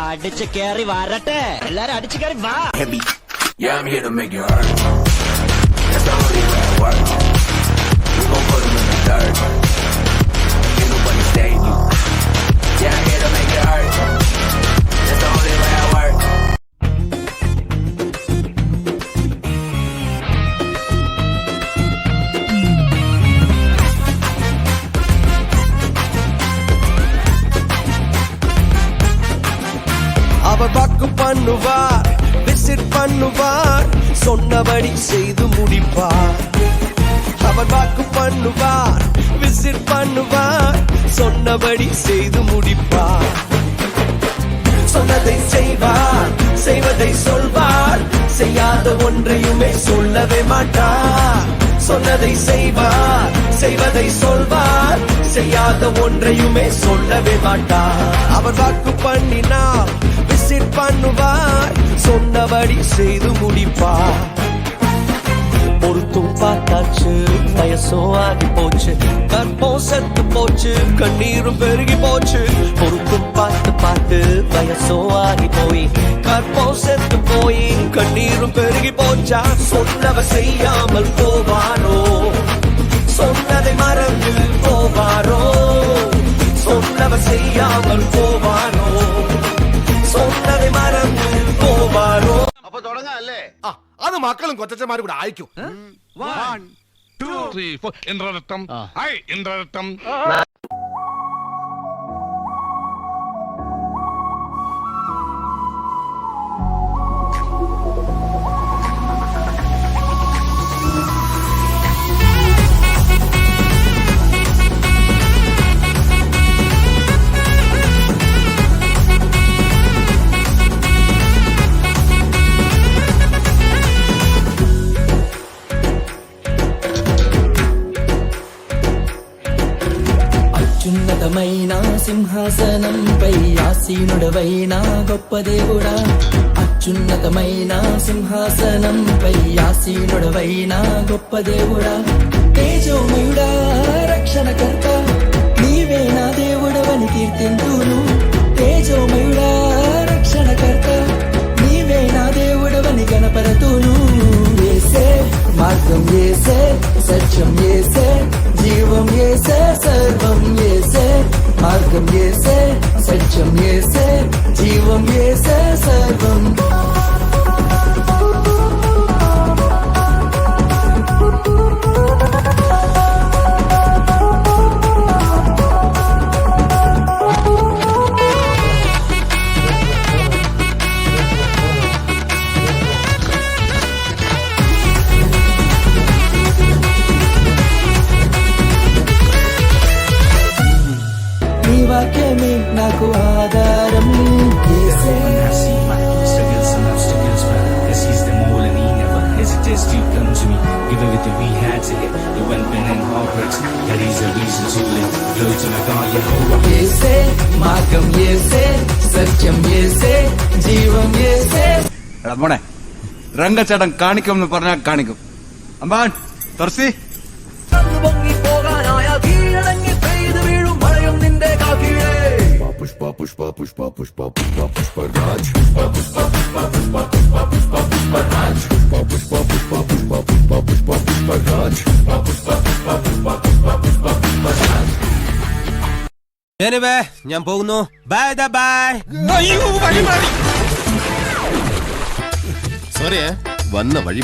അടിച്ചു കേറി വരട്ടെ എല്ലാരും അടിച്ചു കേറി വാ. Yeah, I'm here to make it hurt. That's the only way I work. We gon' put them in the dirt. Ain't nobody save you. Yeah, I'm here to make it hurt. That's the only way I work. அவர் வாக்கு பண்ணுவார், visit பண்ணுவார், சொன்னபடி செய்து முடிப்பார். அவர் வாக்கு பண்ணுவார், visit பண்ணுவார், சொன்னபடி செய்து முடிப்பார். சொன்னதை செய்வார், செய்வதை சொல்வார், செய்யாத ஒன்றையுமே சொல்லவே மாட்டார். சொன்னதை செய்வார், செய்வதை சொல்வார், செய்யாத ஒன்றையுமே சொல்லவே மாட்டார். அவர் வாக்கு பண்ணினார், விசிட் பண்ணுவார், சொன்னபடி செய்து முடிப்பார். பொறுத்தும் பார்த்தாச்சு, வயசும் ஆகி போச்சு, கற்பம் செத்து போச்சு, கண்ணீரும் பெருகி போச்சு. பொறுத்தும் பார்த்து பார்த்து வயசும் ஆகி போய், கற்பம் செத்து போய், கண்ணீரும் பெருகி போச்சா. சொன்னவர் செய்யாமல் போவாரோ, சொன்னதை மறந்து போவாரோ. சொன்னவர் செய்யாமல் போவாரோ, சொன்னதை மறந்து போவாரோ. അപ്പൊ തുടങ്ങാം അല്ലേ? അത് മക്കളും കൊച്ചന്മാരും കൂടെ അയക്കും. 1 2 3 4 ഇന്ദ്രരത്നം ഹൈ ഇന്ദ്രരത്നം. అత్యున్నతమైన సింహాసనంపై ఆసీనుడవైన గొప్ప దేవుడా. అత్యున్నతమైన సింహాసనంపై ఆసీనుడవైన గొప్ప దేవుడా. తేజోమయుడా, రక్షణకర్త, నీవే నా దేవుడవని కీర్తింతును. తేజోమయుడా, రక్షణకర్త, నీవే నా దేవుడవని గణపరతును. యేసే మార్గం, యేసే సత్యం, యేసే జీవం, యేసే సర్వం, యేసే మార్గం, యేసే సత్యం, యేసే జీవం, యేసే సర్వం. వాక్యమే నాకు ఆధారం. యేసే మార్గం, యేసే సత్యం, యేసే జీవం, యేసే. മോനെ രംഗച്ചേട്ടൻ കാണിക്കും എന്ന് പറഞ്ഞാൽ കാണിക്കും. അമ്പാൻ തുറസി പോകാനായ കീഴടങ്ങി പെയ്തു വീഴും മഴയും നിന്റെ കാക്കീഴേ. Pushpa, pushpa, pushpa, pushpa, pushpa, pushpa, Raj. Pushpa, pushpa, pushpa, pushpa, pushpa, pushpa, pushpa, Raj. Pushpa, pushpa, pushpa, pushpa, pushpa, pushpa, pushpa, Raj. Pushpa, pushpa, pushpa, pushpa, pushpa, pushpa, pushpa, Raj. ഞാൻ പോകുന്നു. Bye bye. Sorry, വന്ന വഴി